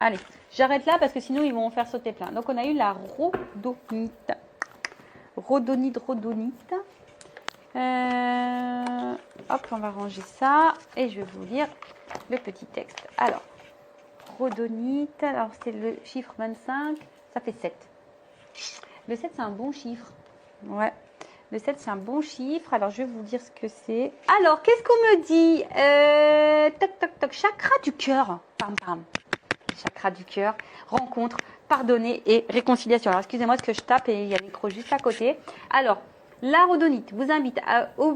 Allez, j'arrête là parce que sinon ils vont en faire sauter plein. Donc on a eu la rhodonite. Rhodonite. Hop, on va ranger ça et je vais vous lire le petit texte. Alors, rhodonite, alors c'est le chiffre 25, ça fait 7. Le 7, c'est un bon chiffre. Ouais, le 7, c'est un bon chiffre. Alors, je vais vous dire ce que c'est. Alors, qu'est-ce qu'on me dit Toc, toc, toc, chakra du cœur. Pam, pam. Chakra du cœur, rencontre, pardonner et réconciliation. Alors, excusez-moi ce que je tape et il y a le micro juste à côté. Alors, la rhodonite vous invite à vous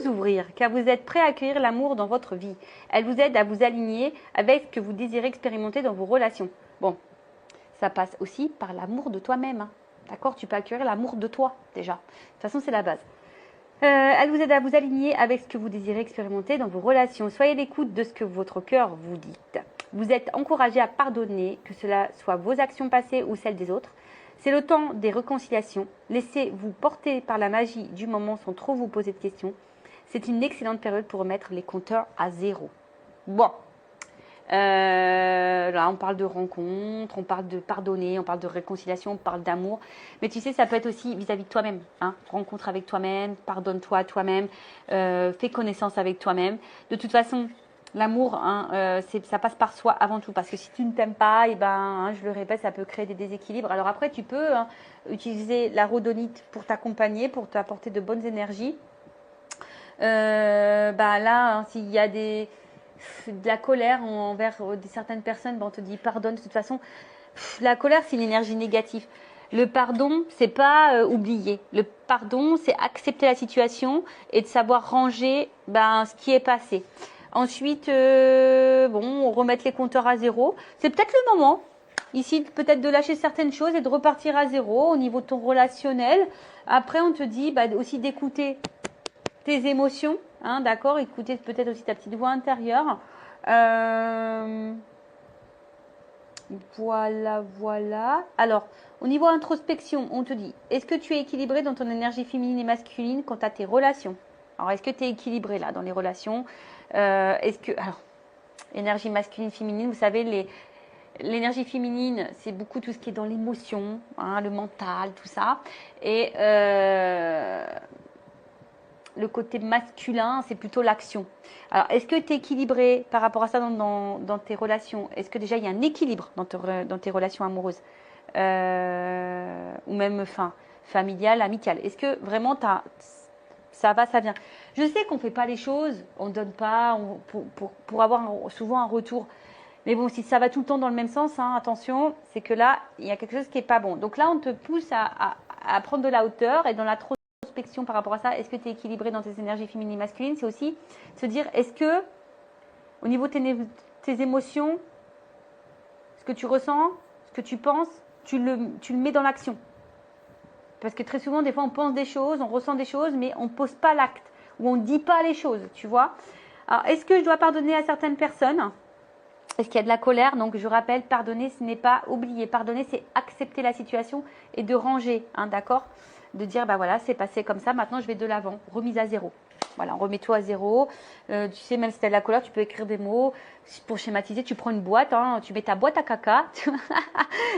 ouvrir, car vous êtes prêt à accueillir l'amour dans votre vie. Elle vous aide à vous aligner avec ce que vous désirez expérimenter dans vos relations. Bon, ça passe aussi par l'amour de toi-même. Hein. D'accord? Tu peux accueillir l'amour de toi, déjà. De toute façon, c'est la base. Elle vous aide à vous aligner avec ce que vous désirez expérimenter dans vos relations. Soyez à l'écoute de ce que votre cœur vous dit. Vous êtes encouragé à pardonner, que cela soit vos actions passées ou celles des autres. C'est le temps des réconciliations. Laissez-vous porter par la magie du moment sans trop vous poser de questions. C'est une excellente période pour remettre les compteurs à zéro. Bon. Là, on parle de rencontre, on parle de pardonner, on parle de réconciliation, on parle d'amour. Mais tu sais, ça peut être aussi vis-à-vis de toi-même. Hein. Rencontre avec toi-même, pardonne-toi à toi-même, fais connaissance avec toi-même. De toute façon, l'amour, hein, ça passe par soi avant tout. Parce que si tu ne t'aimes pas, et ben, hein, je le répète, ça peut créer des déséquilibres. Alors après, tu peux utiliser la rhodonite pour t'accompagner, pour t'apporter de bonnes énergies. Là, hein, s'il y a de la colère envers certaines personnes, on te dit pardonne. De toute façon, la colère, c'est une énergie négative. Le pardon, c'est pas oublier. Le pardon, c'est accepter la situation et de savoir ranger ce qui est passé. Ensuite, remettre les compteurs à zéro. C'est peut-être le moment, ici, peut-être de lâcher certaines choses et de repartir à zéro au niveau de ton relationnel. Après, on te dit aussi d'écouter tes émotions, hein, d'accord, écouter peut-être aussi ta petite voix intérieure. Voilà. Alors, au niveau introspection, on te dit, est-ce que tu es équilibré dans ton énergie féminine et masculine quant à tes relations? Alors, est-ce que tu es équilibré là dans les relations? Alors, énergie masculine, féminine, vous savez, l'énergie féminine, c'est beaucoup tout ce qui est dans l'émotion, hein, le mental, tout ça. Et le côté masculin, c'est plutôt l'action. Alors, est-ce que tu es équilibré par rapport à ça dans tes relations? Est-ce que déjà il y a un équilibre dans tes relations amoureuses ou même familiales, amicales? Est-ce que vraiment ça va, ça vient? Je sais qu'on ne fait pas les choses, on ne donne pas pour avoir souvent un retour. Mais bon, si ça va tout le temps dans le même sens, hein, attention, c'est que là, il y a quelque chose qui n'est pas bon. Donc là, on te pousse à prendre de la hauteur et dans la introspection par rapport à ça. Est-ce que tu es équilibré dans tes énergies féminines et masculines? C'est aussi se dire, est-ce que au niveau de tes émotions, ce que tu ressens, ce que tu penses, tu le mets dans l'action? Parce que très souvent, des fois, on pense des choses, on ressent des choses, mais on ne pose pas l'acte ou on ne dit pas les choses, tu vois. Alors, est-ce que je dois pardonner à certaines personnes? Est-ce qu'il y a de la colère? Donc, je rappelle, pardonner, ce n'est pas oublier. Pardonner, c'est accepter la situation et de ranger, hein, d'accord? De dire, voilà, c'est passé comme ça, maintenant je vais de l'avant. Remise à zéro. Voilà, remets-toi à zéro. Tu sais, même si tu as de la colère, tu peux écrire des mots. Pour schématiser, tu prends une boîte, hein, tu mets ta boîte à caca,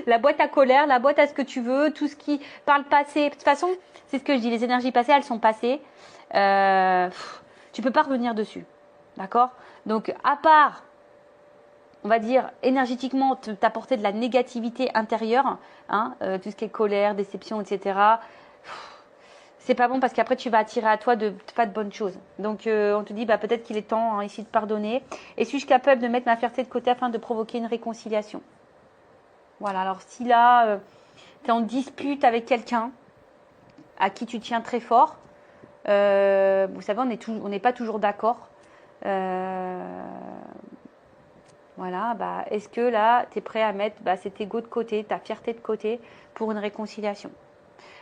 la boîte à colère, la boîte à ce que tu veux, tout ce qui parle passé. De toute façon, c'est ce que je dis, les énergies passées, elles sont passées. Tu peux pas revenir dessus, d'accord? Donc, à part on va dire, énergétiquement, t'apporter de la négativité intérieure, hein, tout ce qui est colère, déception, etc. C'est pas bon parce qu'après, tu vas attirer à toi pas de bonnes choses. Donc, on te dit, peut-être qu'il est temps ici de pardonner. Et suis-je capable de mettre ma fierté de côté afin de provoquer une réconciliation? Voilà, alors si là, tu es en dispute avec quelqu'un à qui tu tiens très fort, vous savez, on n'est pas toujours d'accord. Voilà, est-ce que là, tu es prêt à mettre cet ego de côté, ta fierté de côté pour une réconciliation?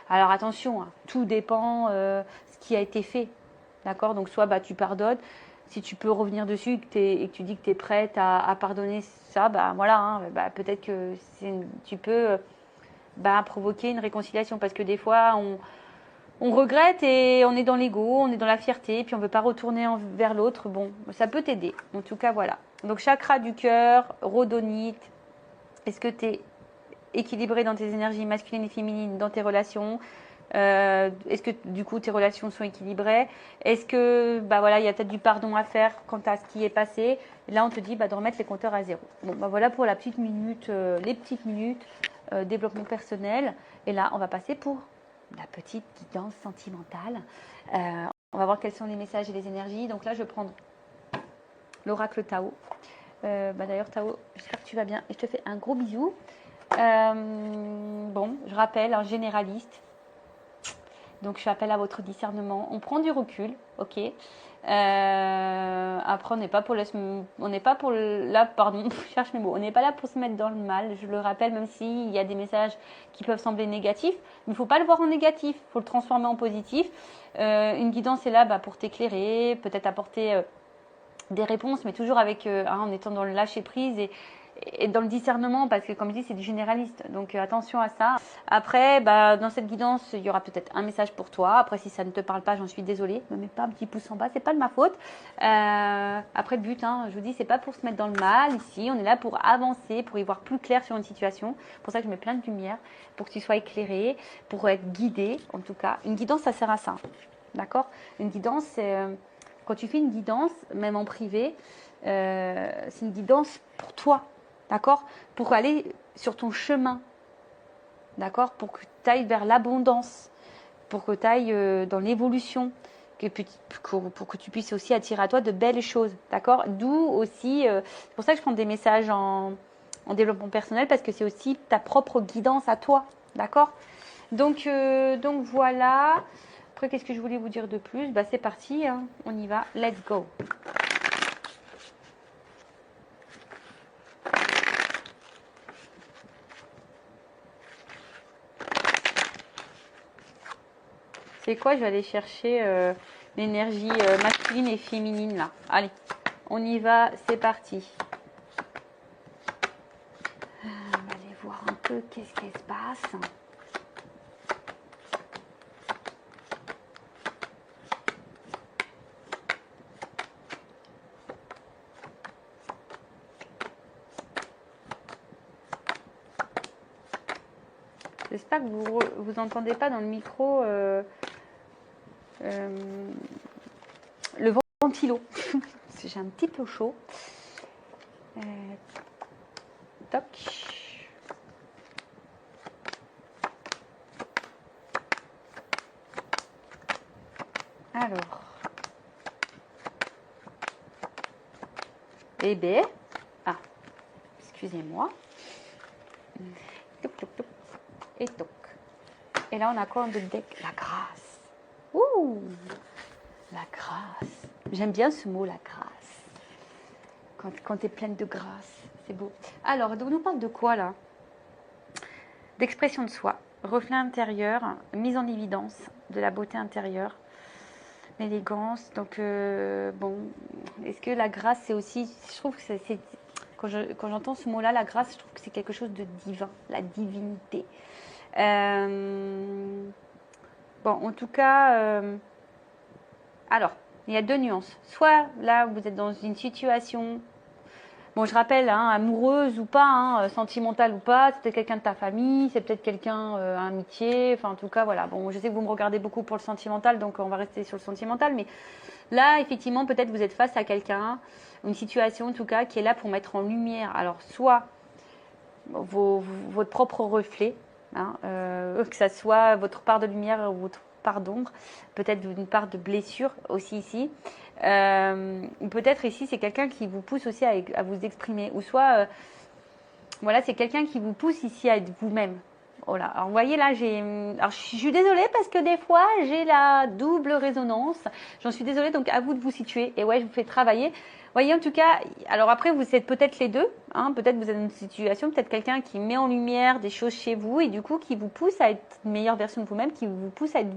Alors attention, hein, tout dépend ce qui a été fait. D'accord? Donc soit tu pardonnes, si tu peux revenir dessus et que tu dis que tu es prête à pardonner ça, voilà, hein, peut-être que tu peux provoquer une réconciliation parce que des fois, on regrette et on est dans l'ego, on est dans la fierté, puis on ne veut pas retourner vers l'autre. Bon, ça peut t'aider. En tout cas, voilà. Donc, chakra du cœur, rhodonite. Est-ce que tu es équilibré dans tes énergies masculines et féminines, dans tes relations? Est-ce que du coup tes relations sont équilibrées? Est-ce que bah voilà, il y a peut-être du pardon à faire quant à ce qui est passé? Et là, on te dit bah, de remettre les compteurs à zéro. Bon, bah voilà pour la petite minute, les petites minutes développement personnel. Et là, on va passer pour la petite guidance sentimentale. On va voir quels sont les messages et les énergies. Donc là, je vais prendre l'oracle Tao. D'ailleurs, Tao, j'espère que tu vas bien et je te fais un gros bisou. Bon, je rappelle, un généraliste. Donc, je fais appel à votre discernement. On prend du recul, ok. Après, on n'est pas pour pardon, je cherche mes mots. On n'est pas là pour se mettre dans le mal. Je le rappelle, même s'il y a des messages qui peuvent sembler négatifs, mais il ne faut pas le voir en négatif. Il faut le transformer en positif. Une guidance est là pour t'éclairer, peut-être apporter des réponses, mais toujours avec en étant dans le lâcher prise et dans le discernement, parce que comme je dis, c'est du généraliste, donc attention à ça. Après, dans cette guidance, il y aura peut-être un message pour toi. Après, si ça ne te parle pas, j'en suis désolée, ne me mets pas un petit pouce en bas, c'est pas de ma faute. Après, le but, je vous dis, c'est pas pour se mettre dans le mal ici, on est là pour avancer, pour y voir plus clair sur une situation. C'est pour ça que je mets plein de lumière, pour que tu sois éclairé, pour être guidé, en tout cas. Une guidance, ça sert à ça, d'accord? Une guidance, c'est... quand tu fais une guidance, même en privé, c'est une guidance pour toi, d'accord? Pour aller sur ton chemin, d'accord? Pour que tu ailles vers l'abondance, pour que tu ailles dans l'évolution, pour que tu puisses aussi attirer à toi de belles choses, d'accord? D'où aussi, c'est pour ça que je prends des messages en développement personnel, parce que c'est aussi ta propre guidance à toi, d'accord? Donc voilà. Après, qu'est-ce que je voulais vous dire de plus? C'est parti, on y va, let's go. C'est quoi? Je vais aller chercher l'énergie masculine et féminine là. Allez, on y va, c'est parti. On va aller voir un peu qu'est-ce qui se passe. J'espère que vous entendez pas dans le micro le ventilo. J'ai un petit peu chaud. Toc. Alors. Eh bien. Ah. Excusez-moi. Et toc. Et là, on a quoi de deck? La grâce. Ouh, la grâce. J'aime bien ce mot, la grâce. Quand tu es pleine de grâce, c'est beau. Alors, on nous parle de quoi là? D'expression de soi, reflet intérieur, mise en évidence de la beauté intérieure, l'élégance. Donc, bon, est-ce que la grâce, c'est aussi... Je trouve que c'est quand j'entends ce mot-là, la grâce, je trouve que c'est quelque chose de divin, la divinité. Bon, en tout cas, alors, il y a deux nuances. Soit là, vous êtes dans une situation, bon, je rappelle, amoureuse ou pas, sentimentale ou pas, c'est peut-être quelqu'un de ta famille, c'est peut-être quelqu'un, amitié, enfin, en tout cas, voilà. Bon, je sais que vous me regardez beaucoup pour le sentimental, donc on va rester sur le sentimental, mais là, effectivement, peut-être vous êtes face à quelqu'un, une situation, en tout cas, qui est là pour mettre en lumière, alors, soit votre propre reflet, que ça soit votre part de lumière ou votre part d'ombre, peut-être une part de blessure aussi ici. Peut-être ici, c'est quelqu'un qui vous pousse aussi à vous exprimer, ou soit, voilà, c'est quelqu'un qui vous pousse ici à être vous-même. Voilà. Alors, vous voyez là, alors, je suis désolée parce que des fois, j'ai la double résonance. J'en suis désolée, donc à vous de vous situer. Et ouais, je vous fais travailler. Vous voyez, en tout cas, alors après, vous êtes peut-être les deux. Peut-être vous êtes dans une situation, peut-être quelqu'un qui met en lumière des choses chez vous et du coup, qui vous pousse à être une meilleure version de vous-même, qui vous pousse à être,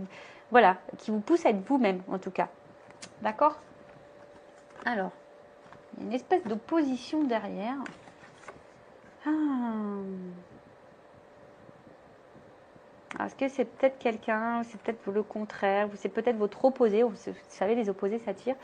voilà, qui vous pousse à être vous-même, en tout cas. D'accord? Alors, il y a une espèce d'opposition derrière. Est-ce que c'est peut-être quelqu'un, c'est peut-être le contraire, c'est peut-être votre opposé, vous savez, les opposés s'attirent.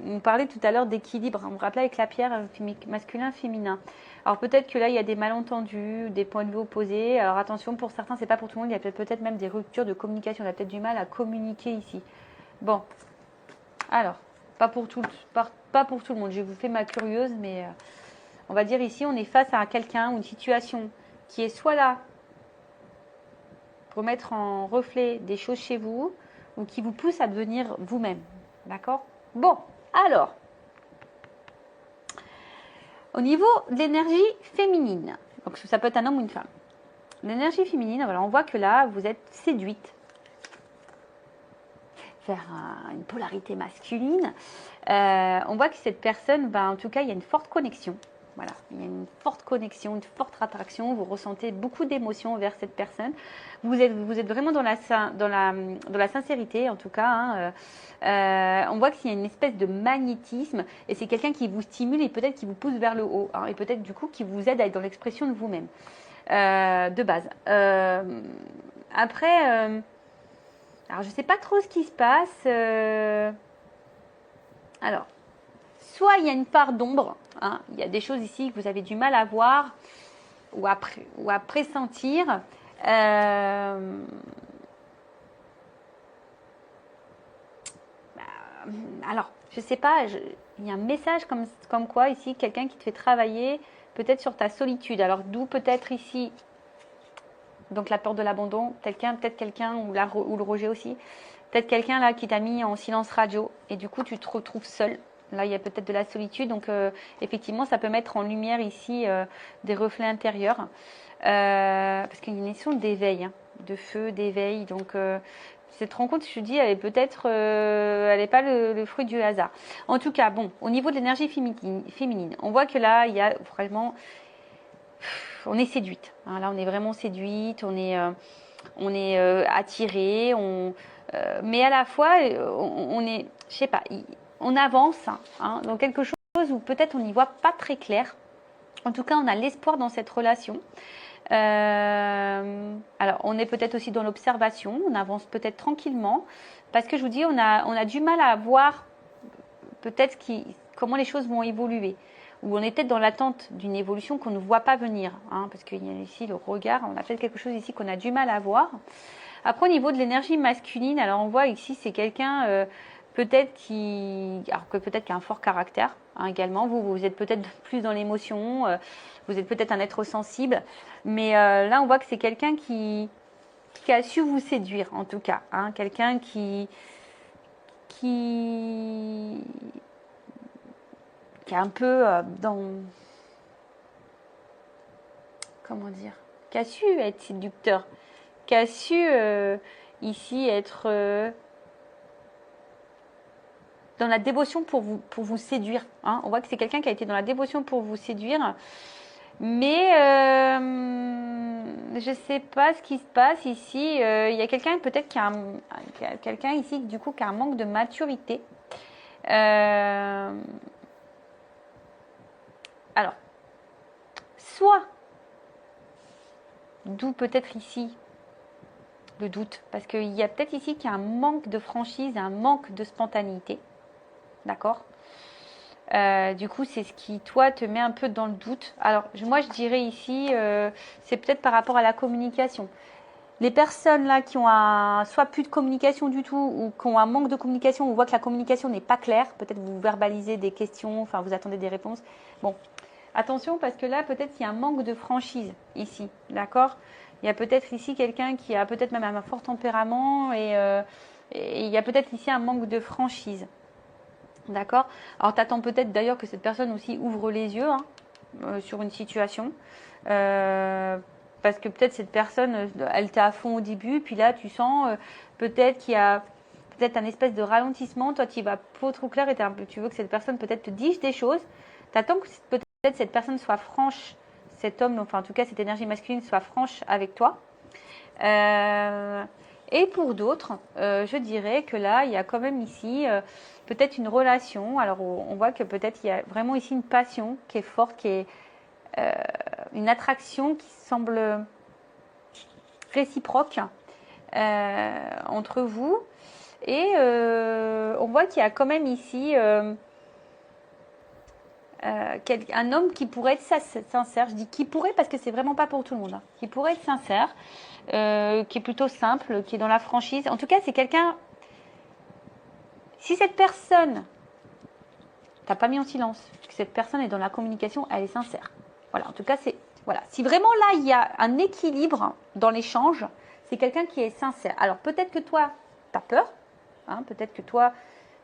on parlait tout à l'heure d'équilibre. On me rappelait avec la pierre masculin, féminin. Alors peut-être que là, il y a des malentendus, des points de vue opposés. Alors attention, pour certains, c'est pas pour tout le monde. Il y a peut-être même des ruptures de communication. On a peut-être du mal à communiquer ici. Bon, alors, pas pour tout le monde. Je vous fais ma curieuse, mais on va dire ici, on est face à quelqu'un ou une situation qui est soit là pour mettre en reflet des choses chez vous ou qui vous pousse à devenir vous-même. D'accord? Bon, alors, au niveau de l'énergie féminine, donc ça peut être un homme ou une femme. L'énergie féminine, voilà, on voit que là, vous êtes séduite vers une polarité masculine. On voit que cette personne, en tout cas, il y a une forte connexion. Voilà, il y a une forte connexion, une forte attraction. Vous ressentez beaucoup d'émotions vers cette personne. Vous êtes vraiment dans la sincérité, en tout cas. On voit qu'il y a une espèce de magnétisme et c'est quelqu'un qui vous stimule et peut-être qui vous pousse vers le haut. Et peut-être du coup qui vous aide à être dans l'expression de vous-même, de base. Après, alors je ne sais pas trop ce qui se passe. Alors, soit il y a une part d'ombre, il y a des choses ici que vous avez du mal à voir ou à pressentir. Alors, je ne sais pas, il y a un message comme quoi ici, quelqu'un qui te fait travailler peut-être sur ta solitude. Alors, d'où peut-être ici, donc la peur de l'abandon, peut-être quelqu'un ou le rejet aussi, peut-être quelqu'un là qui t'a mis en silence radio et du coup, tu te retrouves seul. Là, il y a peut-être de la solitude, donc effectivement, ça peut mettre en lumière ici des reflets intérieurs, parce qu'il y a une notion d'éveil, de feu, d'éveil. Donc, cette rencontre, je te dis, elle est peut-être, elle n'est pas le fruit du hasard. En tout cas, bon, au niveau de l'énergie féminine, on voit que là, il y a vraiment, on est séduite. Là, on est vraiment séduite, on est attiré, mais à la fois, on est, je sais pas. On avance dans quelque chose où peut-être on n'y voit pas très clair. En tout cas, on a l'espoir dans cette relation. Alors, on est peut-être aussi dans l'observation. On avance peut-être tranquillement. Parce que je vous dis, on a du mal à voir peut-être comment les choses vont évoluer. Ou on est peut-être dans l'attente d'une évolution qu'on ne voit pas venir. Parce qu'il y a ici le regard. On a peut-être quelque chose ici qu'on a du mal à voir. Après, au niveau de l'énergie masculine, alors on voit ici, c'est quelqu'un... peut-être qui a un fort caractère également. Vous êtes peut-être plus dans l'émotion, vous êtes peut-être un être sensible, mais là on voit que c'est quelqu'un qui a su vous séduire en tout cas, quelqu'un qui est un peu comment dire, qui a su être séducteur, qui a su ici être dans la dévotion pour vous séduire. On voit que c'est quelqu'un qui a été dans la dévotion pour vous séduire. Mais je ne sais pas ce qui se passe ici. Il y a quelqu'un peut-être qui a quelqu'un ici du coup qui a un manque de maturité. Alors, soit, d'où peut-être ici le doute, parce qu'il y a peut-être ici qu'il y a un manque de franchise, un manque de spontanéité. D'accord? Du coup, c'est ce qui, toi, te met un peu dans le doute. Alors, moi, je dirais ici, c'est peut-être par rapport à la communication. Les personnes là qui ont soit plus de communication du tout ou qui ont un manque de communication, on voit que la communication n'est pas claire. Peut-être vous verbalisez des questions, enfin, vous attendez des réponses. Bon, attention parce que là, peut-être qu'il y a un manque de franchise ici. D'accord? Il y a peut-être ici quelqu'un qui a peut-être même un fort tempérament et il y a peut-être ici un manque de franchise. D'accord? Alors, tu attends peut-être d'ailleurs que cette personne aussi ouvre les yeux sur une situation. Parce que peut-être cette personne, elle était à fond au début, puis là, tu sens peut-être qu'il y a peut-être un espèce de ralentissement. Toi, tu y vas pas trop clair et tu veux que cette personne peut-être te dise des choses. Tu attends que peut-être cette personne soit franche, cet homme, enfin en tout cas cette énergie masculine soit franche avec toi. Et pour d'autres, je dirais que là, il y a quand même ici peut-être une relation. Alors, on voit que peut-être il y a vraiment ici une passion qui est forte, qui est une attraction qui semble réciproque entre vous. Et on voit qu'il y a quand même ici un homme qui pourrait être sincère. Je dis qui pourrait parce que c'est vraiment pas pour tout le monde. Hein. Qui pourrait être sincère, qui est plutôt simple, qui est dans la franchise. En tout cas, c'est quelqu'un. Si cette personne, t'as pas mis en silence, que cette personne est dans la communication, elle est sincère. Voilà. En tout cas, c'est voilà. Si vraiment là il y a un équilibre dans l'échange, c'est quelqu'un qui est sincère. Alors peut-être que toi, t'as peur. Hein, peut-être que toi,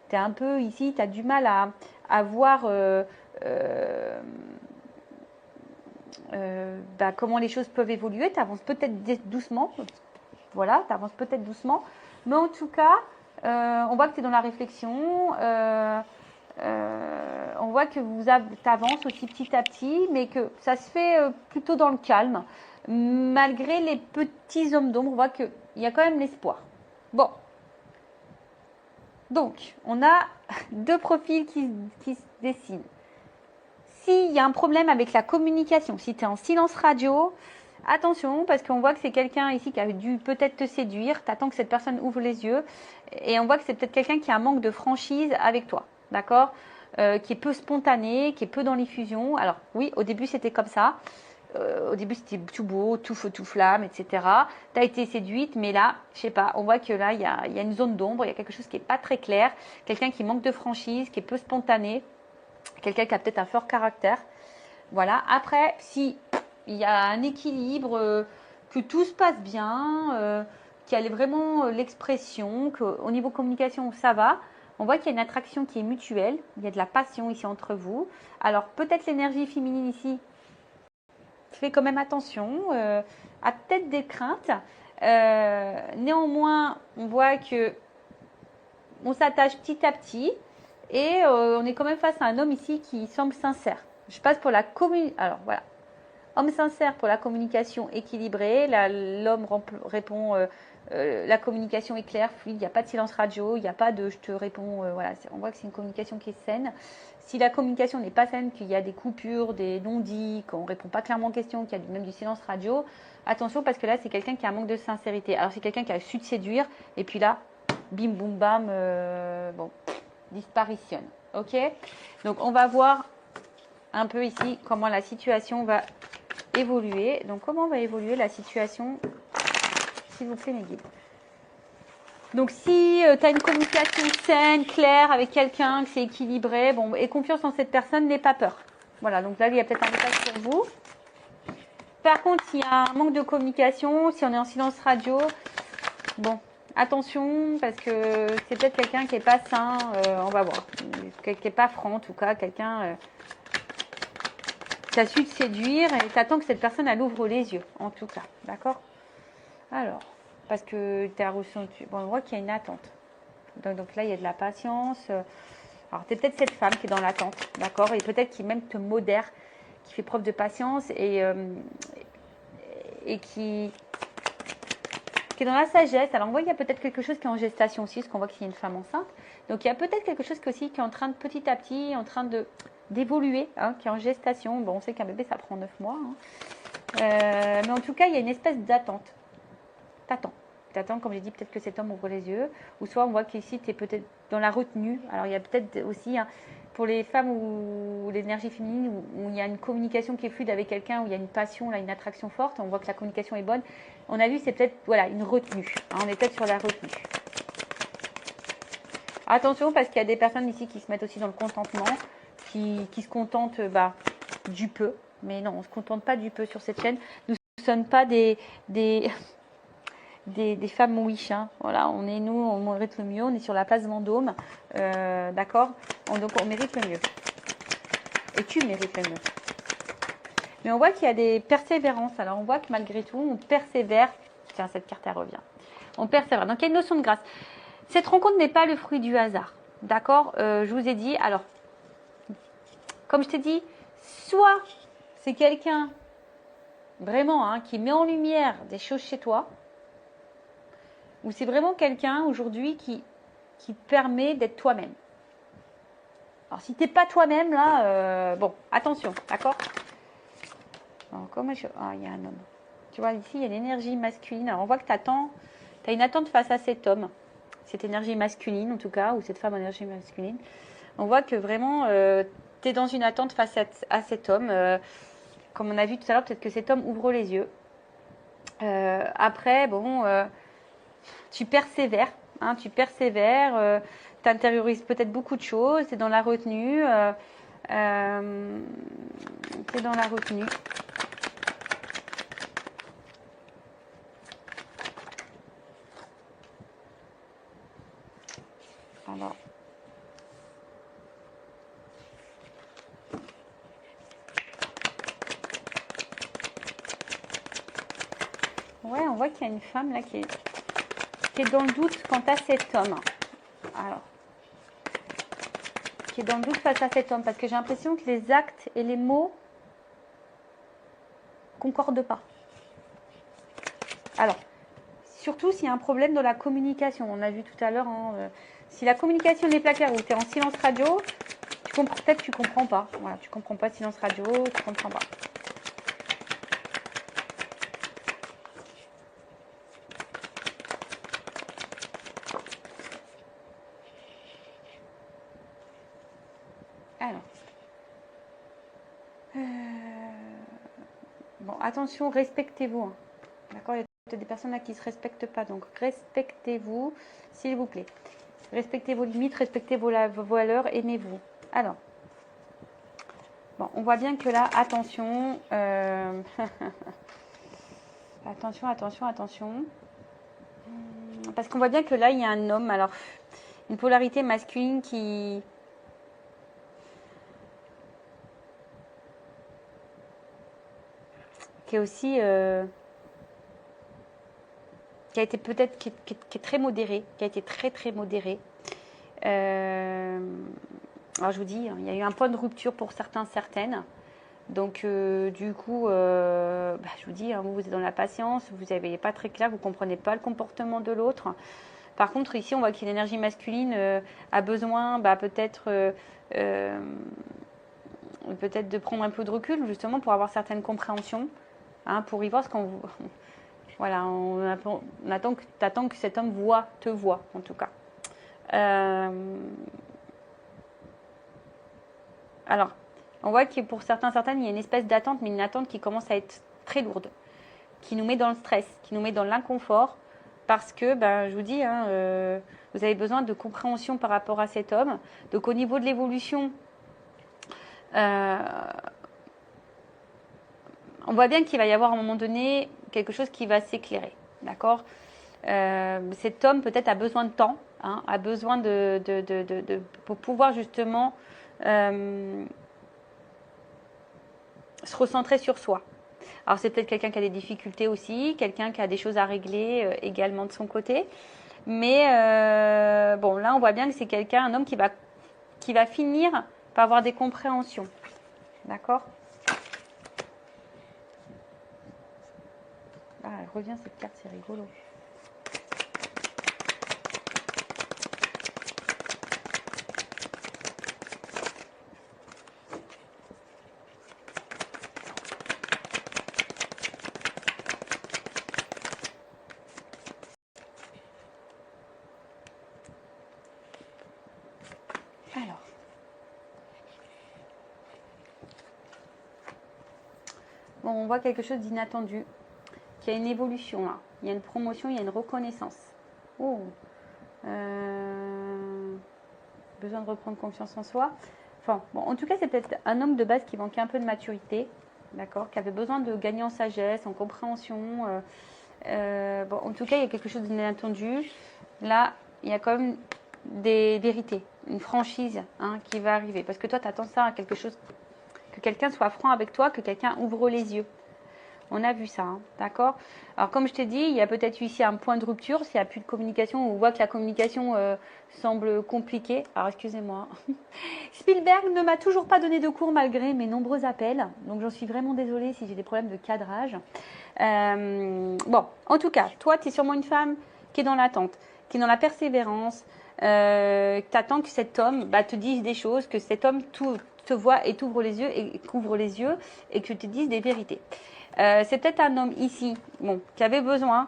tu es un peu ici, tu as du mal à voir comment les choses peuvent évoluer. Tu avances peut-être doucement. Voilà, tu avances peut-être doucement. Mais en tout cas, on voit que tu es dans la réflexion. On voit que tu avances aussi petit à petit, mais que ça se fait plutôt dans le calme. Malgré les petits hommes d'ombre, on voit qu'il y a quand même l'espoir. Bon. Donc, on a deux profils qui se dessinent. S'il y a un problème avec la communication, si tu es en silence radio, attention, parce qu'on voit que c'est quelqu'un ici qui a dû peut-être te séduire, tu attends que cette personne ouvre les yeux, et on voit que c'est peut-être quelqu'un qui a un manque de franchise avec toi, d'accord, qui est peu spontané, qui est peu dans l'effusion. Alors oui, au début c'était comme ça. Au début, c'était tout beau, tout feu, tout flamme, etc. Tu as été séduite, mais là, je sais pas, on voit que là, il y a une zone d'ombre, il y a quelque chose qui n'est pas très clair, quelqu'un qui manque de franchise, qui est peu spontané, quelqu'un qui a peut-être un fort caractère. Voilà. Après, si il y a un équilibre, que tout se passe bien, qu'il y a vraiment l'expression, qu'au niveau communication, ça va, on voit qu'il y a une attraction qui est mutuelle, il y a de la passion ici entre vous. Alors, peut-être l'énergie féminine ici, fais quand même attention, à peut-être des craintes. Néanmoins, on voit que on s'attache petit à petit et on est quand même face à un homme ici qui semble sincère. Je passe pour la communication. Alors voilà, homme sincère pour la communication équilibrée. L'homme répond, la communication est claire, fluide, il n'y a pas de silence radio, il n'y a pas de je te réponds. Voilà, on voit que c'est une communication qui est saine. Si la communication n'est pas saine, qu'il y a des coupures, des non-dits, qu'on ne répond pas clairement aux questions, qu'il y a même du silence radio, attention parce que là, c'est quelqu'un qui a un manque de sincérité. Alors, c'est quelqu'un qui a su te séduire et puis là, bim, boum, bam, bon, disparitionne. Ok. Donc, on va voir un peu ici comment la situation va évoluer. Donc, comment va évoluer la situation, s'il vous plaît, mes guides. Donc, si tu as une communication saine, claire avec quelqu'un, que c'est équilibré, bon, et confiance en cette personne, n'aie pas peur. Voilà, donc là, il y a peut-être un message pour vous. Par contre, s'il y a un manque de communication, si on est en silence radio, bon, attention, parce que c'est peut-être quelqu'un qui n'est pas sain, on va voir. Qui n'est pas franc, en tout cas, quelqu'un qui a su te séduire et t'attends que cette personne, elle ouvre les yeux, en tout cas, d'accord? Alors, parce que tu as ressenti, bon, on voit qu'il y a une attente. Donc là, il y a de la patience. Alors, tu es peut-être cette femme qui est dans l'attente, d'accord? Et peut-être qui même te modère, qui fait preuve de patience et qui est dans la sagesse. Alors, on voit qu'il y a peut-être quelque chose qui est en gestation aussi, parce qu'on voit qu'il y a une femme enceinte. Donc, il y a peut-être quelque chose aussi qui est en train de petit à petit, en train d'évoluer, hein, qui est en gestation. Bon, on sait qu'un bébé, ça prend 9 mois. Hein. Mais en tout cas, il y a une espèce d'attente. T'attends, comme j'ai dit, peut-être que cet homme ouvre les yeux. Ou soit on voit qu'ici, tu es peut-être dans la retenue. Alors, il y a peut-être aussi, hein, pour les femmes ou l'énergie féminine, où il y a une communication qui est fluide avec quelqu'un, où il y a une passion, là, une attraction forte, on voit que la communication est bonne. On a vu, c'est peut-être voilà, une retenue. Hein, on est peut-être sur la retenue. Attention, parce qu'il y a des personnes ici qui se mettent aussi dans le contentement, qui se contentent du peu. Mais non, on ne se contente pas du peu sur cette chaîne. Nous ne sommes pas des femmes wish, hein. Voilà, on mérite le mieux, on est sur la place Vendôme, d'accord, donc on mérite le mieux, et tu mérites le mieux, mais on voit qu'il y a des persévérances, alors on voit que malgré tout, on persévère, tiens, cette carte elle revient, on persévère, donc il y a une notion de grâce, cette rencontre n'est pas le fruit du hasard, d'accord, je vous ai dit, alors, comme je t'ai dit, soit c'est quelqu'un, vraiment, hein, qui met en lumière des choses chez toi, ou c'est vraiment quelqu'un aujourd'hui qui te permet d'être toi-même. Alors, si tu n'es pas toi-même, là, bon, attention, d'accord? Il y a un homme. Tu vois, ici, il y a une énergie masculine. Alors, on voit que tu as une attente face à cet homme, cette énergie masculine, en tout cas, ou cette femme en énergie masculine. On voit que vraiment, tu es dans une attente face à cet homme. Comme on a vu tout à l'heure, peut-être que cet homme ouvre les yeux. Après, bon, tu persévères. Hein, tu persévères. Tu intériorises peut-être beaucoup de choses. Tu es dans la retenue. Tu es dans la retenue. Alors. Ouais, on voit qu'il y a une femme là qui est dans le doute quant à cet homme. Alors, qui est dans le doute face à cet homme, parce que j'ai l'impression que les actes et les mots concordent pas. Alors, surtout s'il y a un problème dans la communication. On a vu tout à l'heure, hein, si la communication n'est pas claire ou tu es en silence radio, peut-être que tu comprends pas. Voilà, tu comprends pas silence radio, tu comprends pas. Alors, bon, attention, respectez-vous. Hein. D'accord, il y a peut-être des personnes là qui ne se respectent pas, donc respectez-vous, s'il vous plaît. Respectez vos limites, respectez vos valeurs, aimez-vous. Alors, bon, on voit bien que là, attention, attention. Parce qu'on voit bien que là, il y a un homme, alors, une polarité masculine qui est aussi, qui a été peut-être, qui est très modéré, qui a été très modéré. Alors je vous dis, il y a eu un point de rupture pour certaines. Donc du coup, je vous dis, hein, vous êtes dans la patience, vous n'avez pas très clair, vous ne comprenez pas le comportement de l'autre. Par contre, ici, on voit que l'énergie masculine a besoin peut-être de prendre un peu de recul, justement, pour avoir certaines compréhensions, hein, pour y voir ce qu'on vous... Voilà, on attend que cet homme te voit, en tout cas. Alors, on voit que pour certaines, il y a une espèce d'attente, mais une attente qui commence à être très lourde, qui nous met dans le stress, qui nous met dans l'inconfort, parce que, je vous dis, hein, vous avez besoin de compréhension par rapport à cet homme. Donc, au niveau de l'évolution, on voit bien qu'il va y avoir à un moment donné quelque chose qui va s'éclairer, d'accord ? Cet homme peut-être a besoin de temps, hein, a besoin pour pouvoir justement se recentrer sur soi. Alors c'est peut-être quelqu'un qui a des difficultés aussi, quelqu'un qui a des choses à régler également de son côté. Mais bon, là on voit bien que c'est un homme qui va finir par avoir des compréhensions. D'accord ? Ah, elle revient cette carte, c'est rigolo. Alors, bon, on voit quelque chose d'inattendu, qu'il y a une évolution là. Il y a une promotion, il y a une reconnaissance. Oh, besoin de reprendre confiance en soi. Enfin, bon, en tout cas, c'est peut-être un homme de base qui manquait un peu de maturité, d'accord, qui avait besoin de gagner en sagesse, en compréhension. Bon, en tout cas, il y a quelque chose d'inattendu. Là, il y a quand même des vérités, une franchise, hein, qui va arriver. Parce que toi, tu attends ça à quelque chose, que quelqu'un soit franc avec toi, que quelqu'un ouvre les yeux. On a vu ça, hein, d'accord ? Alors, comme je t'ai dit, il y a peut-être eu ici un point de rupture, s'il n'y a plus de communication, on voit que la communication semble compliquée. Alors, excusez-moi. Spielberg ne m'a toujours pas donné de cours malgré mes nombreux appels. Donc, j'en suis vraiment désolée si j'ai des problèmes de cadrage. Bon, en tout cas, toi, tu es sûrement une femme qui est dans l'attente, qui est dans la persévérance, tu attends que cet homme te dise des choses, que cet homme te voit et t'ouvre les yeux et qu'ouvre les yeux et que tu te dises des vérités. C'est peut-être un homme ici, bon, qui avait besoin,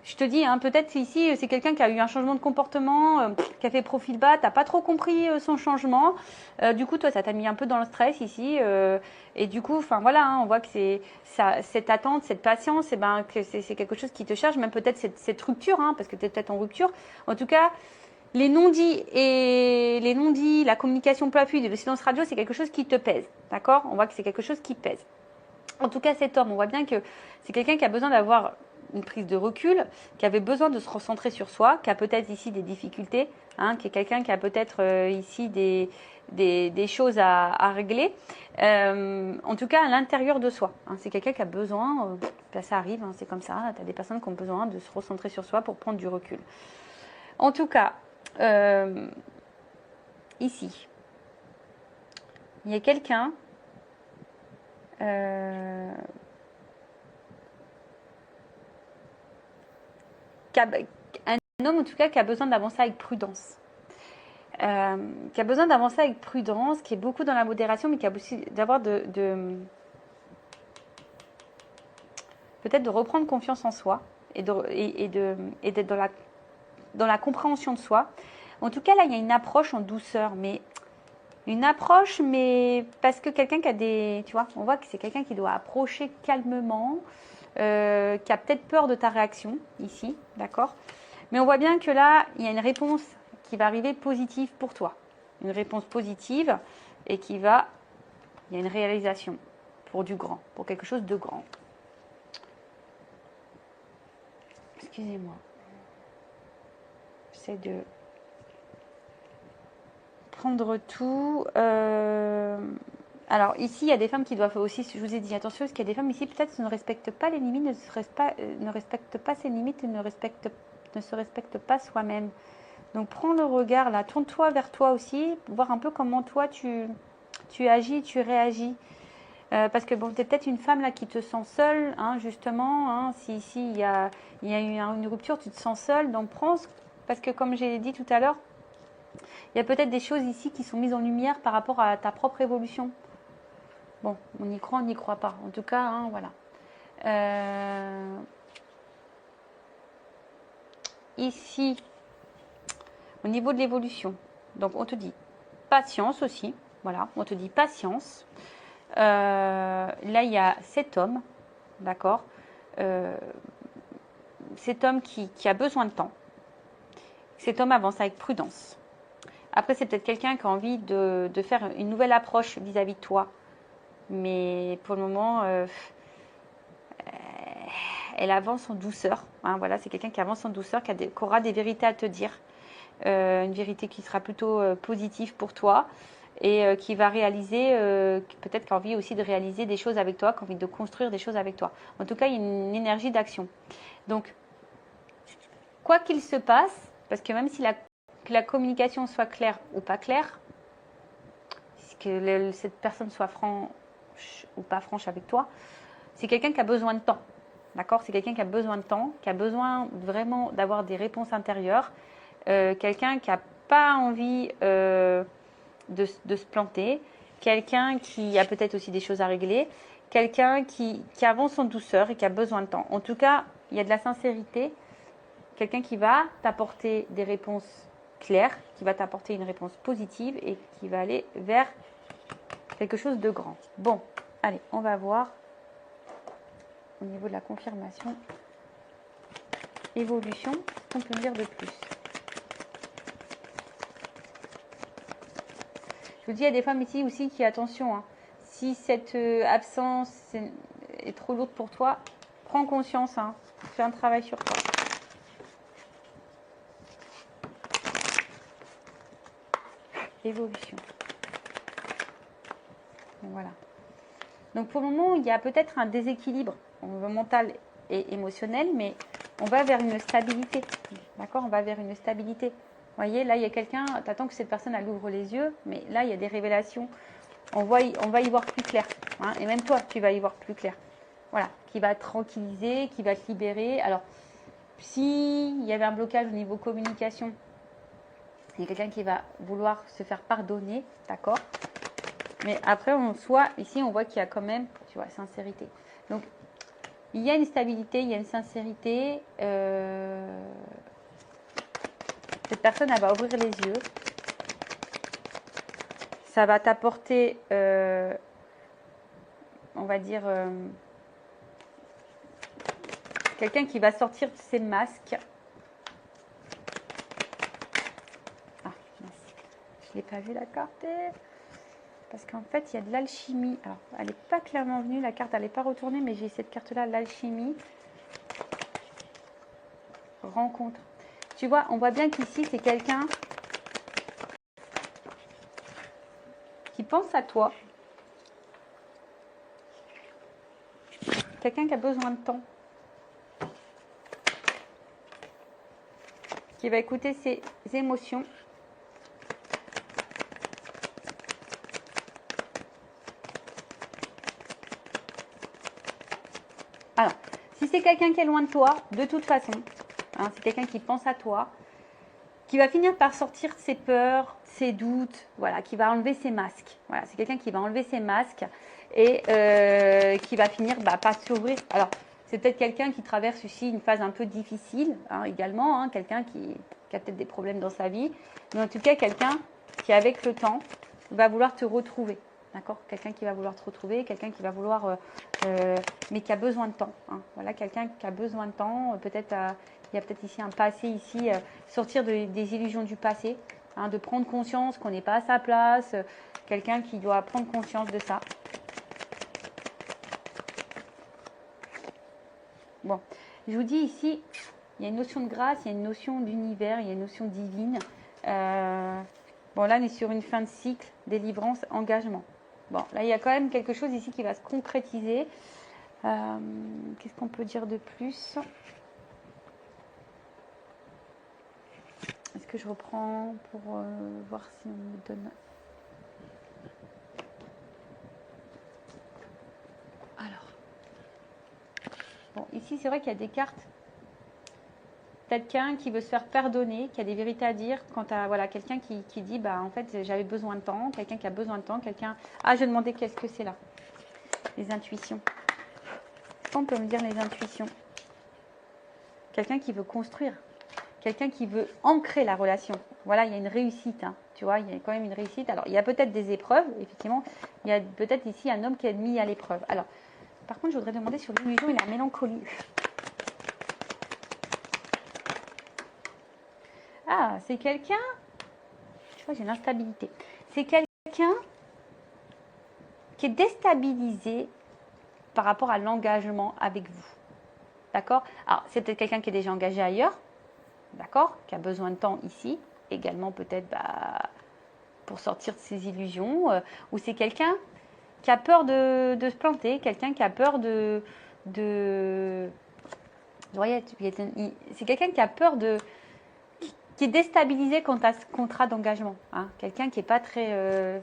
Je te dis, hein, peut-être ici, c'est quelqu'un qui a eu un changement de comportement, qui a fait profil bas, tu n'as pas trop compris son changement. Du coup, toi, ça t'a mis un peu dans le stress ici. Et du coup, enfin voilà, hein, on voit que c'est cette attente, cette patience, que c'est quelque chose qui te charge, même peut-être cette rupture, hein, parce que tu es peut-être en rupture. En tout cas, les non-dits, la communication pas fluide et le silence radio, c'est quelque chose qui te pèse. D'accord? On voit que c'est quelque chose qui pèse. En tout cas, cet homme, on voit bien que c'est quelqu'un qui a besoin d'avoir une prise de recul, qui avait besoin de se recentrer sur soi, qui a peut-être ici des difficultés, hein, qui est quelqu'un qui a peut-être ici des choses à régler. En tout cas, à l'intérieur de soi. Hein, c'est quelqu'un qui a besoin, ça arrive, hein, c'est comme ça, tu as des personnes qui ont besoin de se recentrer sur soi pour prendre du recul. En tout cas, ici, il y a quelqu'un un homme en tout cas qui a besoin d'avancer avec prudence. Qui a besoin d'avancer avec prudence, qui est beaucoup dans la modération, mais qui a aussi d'avoir peut-être de reprendre confiance en soi et d'être dans la compréhension de soi. En tout cas, là, il y a une approche en douceur, mais parce que quelqu'un qui a tu vois, on voit que c'est quelqu'un qui doit approcher calmement, qui a peut-être peur de ta réaction ici, d'accord? Mais on voit bien que là, il y a une réponse qui va arriver positive pour toi. Une réponse positive et il y a une réalisation pour du grand, pour quelque chose de grand. Excusez-moi. J'essaie de prendre tout. Alors ici, il y a des femmes qui doivent aussi, je vous ai dit, attention, parce qu'il y a des femmes ici, peut-être ne respectent pas les limites, ne respectent pas ses limites et ne se respectent pas soi-même. Donc prends le regard là, tourne-toi vers toi aussi, voir un peu comment toi tu agis, tu réagis. Parce que bon, tu es peut-être une femme là qui te sent seule, hein, justement. Hein, si ici il y a eu une rupture, tu te sens seule. Donc prends, parce que comme j'ai dit tout à l'heure, il y a peut-être des choses ici qui sont mises en lumière par rapport à ta propre évolution. Bon, on y croit, on n'y croit pas. En tout cas, hein, voilà. Ici, au niveau de l'évolution, donc on te dit patience aussi. Voilà, on te dit patience. Là, il y a cet homme, d'accord, cet homme qui a besoin de temps. Cet homme avance avec prudence. Après, c'est peut-être quelqu'un qui a envie de faire une nouvelle approche vis-à-vis de toi. Mais pour le moment, elle avance en douceur. Hein, voilà, c'est quelqu'un qui avance en douceur, qui aura des vérités à te dire. Une vérité qui sera plutôt positive pour toi. Et qui va réaliser, peut-être qui a envie aussi de réaliser des choses avec toi, qui a envie de construire des choses avec toi. En tout cas, il y a une énergie d'action. Donc, quoi qu'il se passe, parce que même si que la communication soit claire ou pas claire, que cette personne soit franche ou pas franche avec toi, c'est quelqu'un qui a besoin de temps. D'accord? C'est quelqu'un qui a besoin de temps, qui a besoin vraiment d'avoir des réponses intérieures, quelqu'un qui n'a pas envie de se planter, quelqu'un qui a peut-être aussi des choses à régler, quelqu'un qui avance en douceur et qui a besoin de temps. En tout cas, il y a de la sincérité, quelqu'un qui va t'apporter des réponses claires, qui va t'apporter une réponse positive et qui va aller vers quelque chose de grand. Bon, allez, on va voir au niveau de la confirmation. Évolution, qu'est-ce qu'on peut dire de plus? Je vous dis, il y a des femmes ici aussi qui, attention, hein, si cette absence est trop lourde pour toi, prends conscience, hein, fais un travail sur toi. Évolution. Donc, voilà. Donc pour le moment, il y a peut-être un déséquilibre mental et émotionnel, mais on va vers une stabilité. D'accord? On va vers une stabilité. Vous voyez, là, il y a quelqu'un, tu attends que cette personne, elle ouvre les yeux, mais là, il y a des révélations. On va y voir plus clair. Hein, et même toi, tu vas y voir plus clair. Voilà, qui va te tranquilliser, qui va te libérer. Alors, s'il y avait un blocage au niveau communication, il y a quelqu'un qui va vouloir se faire pardonner, d'accord? Mais après, ici, on voit qu'il y a quand même, tu vois, sincérité. Donc, Il y a une stabilité, il y a une sincérité. Cette personne, elle va ouvrir les yeux. Ça va t'apporter, on va dire, quelqu'un qui va sortir de ses masques. Ah, mince. Je ne l'ai pas vu la carte. Parce qu'en fait, il y a de l'alchimie. Alors, elle n'est pas clairement venue, la carte, elle n'est pas retournée, mais j'ai cette carte-là, l'alchimie. Rencontre. Tu vois, on voit bien qu'ici, c'est quelqu'un qui pense à toi. Quelqu'un qui a besoin de temps. Qui va écouter ses émotions. Alors, si c'est quelqu'un qui est loin de toi, de toute façon, hein, c'est quelqu'un qui pense à toi, qui va finir par sortir ses peurs, ses doutes, voilà, qui va enlever ses masques. Voilà, c'est quelqu'un qui va enlever ses masques et qui va finir par s'ouvrir. Alors, c'est peut-être quelqu'un qui traverse aussi une phase un peu difficile, hein, également, hein, quelqu'un qui a peut-être des problèmes dans sa vie, mais en tout cas, quelqu'un qui, avec le temps, va vouloir te retrouver. D'accord? Quelqu'un qui va vouloir te retrouver, quelqu'un qui va vouloir, mais qui a besoin de temps. Hein. Voilà, quelqu'un qui a besoin de temps. Peut-être, il y a peut-être ici un passé, ici, sortir des illusions du passé, hein, de prendre conscience qu'on n'est pas à sa place. Quelqu'un qui doit prendre conscience de ça. Bon, je vous dis ici, il y a une notion de grâce, il y a une notion d'univers, il y a une notion divine. Bon, là, on est sur une fin de cycle, délivrance, engagement. Bon, là, il y a quand même quelque chose ici qui va se concrétiser. Qu'est-ce qu'on peut dire de plus? Est-ce que je reprends pour voir si on me donne... Alors. Bon, ici, c'est vrai qu'il y a des cartes. Quelqu'un qui veut se faire pardonner, qui a des vérités à dire, quand à voilà, quelqu'un qui dit, bah, en fait, j'avais besoin de temps, quelqu'un qui a besoin de temps, quelqu'un... Ah, je demandais qu'est-ce que c'est là? Les intuitions. Est-ce qu'on peut me dire les intuitions? Quelqu'un qui veut construire, quelqu'un qui veut ancrer la relation. Voilà, il y a une réussite, hein, tu vois, il y a quand même une réussite. Alors, il y a peut-être des épreuves, effectivement, il y a peut-être ici un homme qui est mis à l'épreuve. Alors, par contre, je voudrais demander sur l'illusion et la mélancolie. Ah, c'est quelqu'un, tu vois, j'ai l'instabilité. C'est quelqu'un qui est déstabilisé par rapport à l'engagement avec vous. D'accord? Alors, c'est peut-être quelqu'un qui est déjà engagé ailleurs, d'accord? Qui a besoin de temps ici, également peut-être pour sortir de ses illusions, ou c'est quelqu'un qui a peur de se planter, quelqu'un qui a peur c'est quelqu'un qui a peur qui est déstabilisé quant à ce contrat d'engagement. Hein. Quelqu'un qui n'est pas très,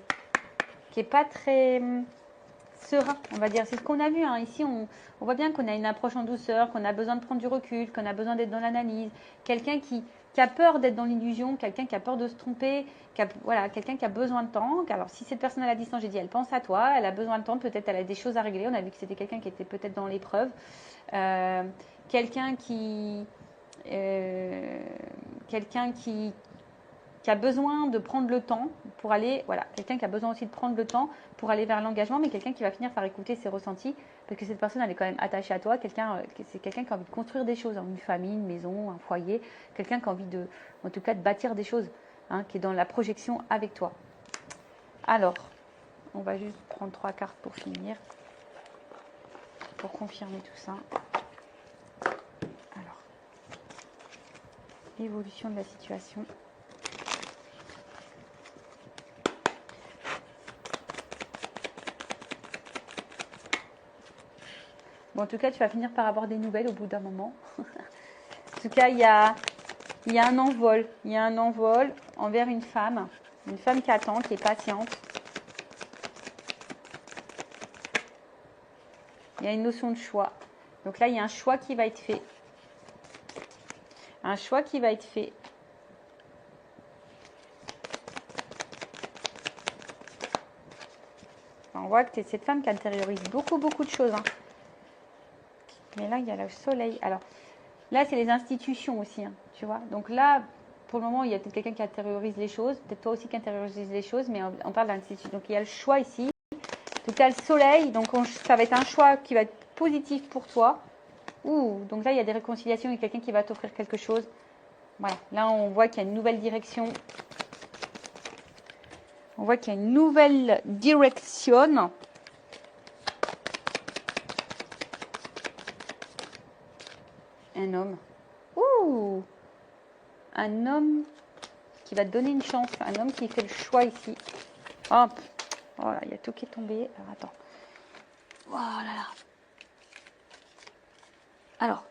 serein, on va dire. C'est ce qu'on a vu. Hein. Ici, on voit bien qu'on a une approche en douceur, qu'on a besoin de prendre du recul, qu'on a besoin d'être dans l'analyse. Quelqu'un qui a peur d'être dans l'illusion, quelqu'un qui a peur de se tromper, voilà, quelqu'un qui a besoin de temps. Alors, si cette personne à la distance, j'ai dit, elle pense à toi, elle a besoin de temps, peut-être elle a des choses à régler. On a vu que c'était quelqu'un qui était peut-être dans l'épreuve. Quelqu'un euh, quelqu'un qui a besoin de prendre le temps pour aller, voilà, quelqu'un qui a besoin aussi de prendre le temps pour aller vers l'engagement, mais quelqu'un qui va finir par écouter ses ressentis, parce que cette personne, elle est quand même attachée à toi, c'est quelqu'un qui a envie de construire des choses, hein, une famille, une maison, un foyer, quelqu'un qui a envie en tout cas, de bâtir des choses, hein, qui est dans la projection avec toi. Alors, on va juste prendre 3 cartes pour finir, pour confirmer tout ça. Alors, l'évolution de la situation. Bon, en tout cas, tu vas finir par avoir des nouvelles au bout d'un moment. En tout cas, il y a un envol. Il y a un envol envers une femme qui attend, qui est patiente. Il y a une notion de choix. Donc là, il y a un choix qui va être fait. Un choix qui va être fait. On voit que tu es cette femme qui intériorise beaucoup de choses. Hein. Mais là, il y a le soleil. Alors, là, c'est les institutions aussi, hein, tu vois. Donc là, pour le moment, il y a peut-être quelqu'un qui intériorise les choses, peut-être toi aussi qui intériorise les choses, mais on parle d'institution. Donc il y a le choix ici. Donc il y a le soleil, donc ça va être un choix qui va être positif pour toi. Ouh, donc là, il y a des réconciliations avec quelqu'un qui va t'offrir quelque chose. Voilà, là, on voit qu'il y a une nouvelle direction. On voit qu'il y a une nouvelle direction. Un homme. Ouh, un homme qui va te donner une chance. Un homme qui fait le choix ici. Hop. Voilà, il y a tout qui est tombé. Alors, attends. Voilà. Alors,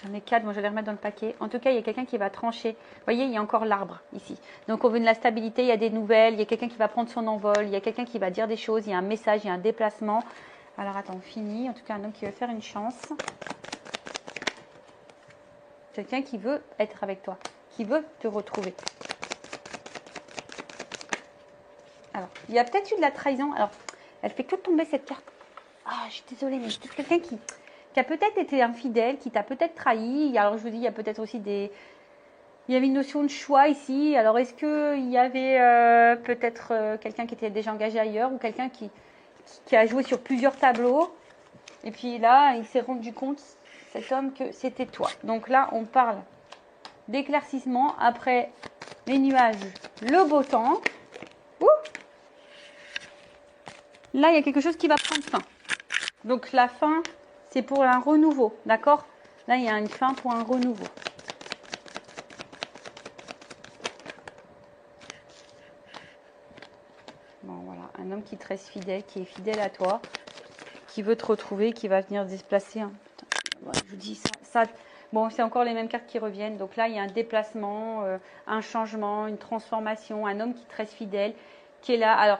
j'en ai 4. Moi, je vais les remettre dans le paquet. En tout cas, il y a quelqu'un qui va trancher. Vous voyez, il y a encore l'arbre ici. Donc, on veut de la stabilité. Il y a des nouvelles. Il y a quelqu'un qui va prendre son envol. Il y a quelqu'un qui va dire des choses. Il y a un message. Il y a un déplacement. Alors, attends, on finit. En tout cas, un homme qui veut faire une chance. Quelqu'un qui veut être avec toi. Qui veut te retrouver. Alors, il y a peut-être eu de la trahison. Alors, elle fait que tomber cette carte. Ah, je suis désolée, mais c'est quelqu'un qui a peut-être été infidèle, qui t'a peut-être trahi. Alors, je vous dis, il y a peut-être aussi il y avait une notion de choix ici. Alors, est-ce qu'il y avait peut-être quelqu'un qui était déjà engagé ailleurs ou quelqu'un qui a joué sur plusieurs tableaux. Et puis là, il s'est rendu compte, cet homme, que c'était toi. Donc là, on parle d'éclaircissement après les nuages, le beau temps. Ouh, là, il y a quelque chose qui va prendre fin. Donc la fin, c'est pour un renouveau, d'accord? Là, il y a une fin pour un renouveau. Bon, voilà, un homme qui te reste fidèle, qui est fidèle à toi, qui veut te retrouver, qui va venir se déplacer. Hein. Voilà, je vous dis ça. Bon, c'est encore les mêmes cartes qui reviennent. Donc là, il y a un déplacement, un changement, une transformation, un homme qui te reste fidèle, qui est là. Alors,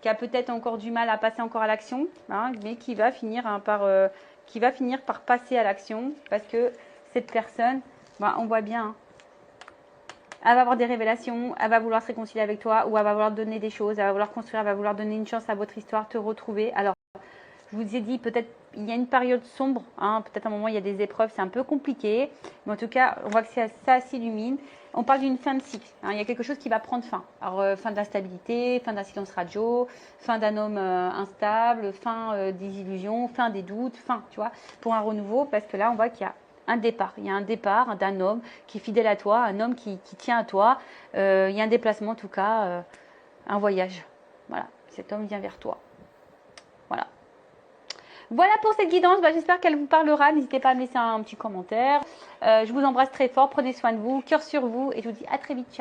qui a peut-être encore du mal à passer encore à l'action, hein, mais qui va finir par passer à l'action parce que cette personne, ben, on voit bien, hein, elle va avoir des révélations, elle va vouloir se réconcilier avec toi ou elle va vouloir donner des choses, elle va vouloir construire, elle va vouloir donner une chance à votre histoire, te retrouver. Alors, je vous ai dit, peut-être il y a une période sombre, hein, peut-être à un moment il y a des épreuves, c'est un peu compliqué, mais en tout cas, on voit que ça s'illumine. On parle d'une fin de cycle, hein, il y a quelque chose qui va prendre fin. Alors, fin d'instabilité, fin d'un silence radio, fin d'un homme instable, fin des illusions, fin des doutes, fin, tu vois, pour un renouveau, parce que là, on voit qu'il y a un départ. Il y a un départ d'un homme qui est fidèle à toi, un homme qui tient à toi. Il y a un déplacement, en tout cas, un voyage. Voilà, cet homme vient vers toi. Voilà. Voilà pour cette guidance, j'espère qu'elle vous parlera. N'hésitez pas à me laisser un petit commentaire. Je vous embrasse très fort, prenez soin de vous, cœur sur vous et je vous dis à très vite. Ciao.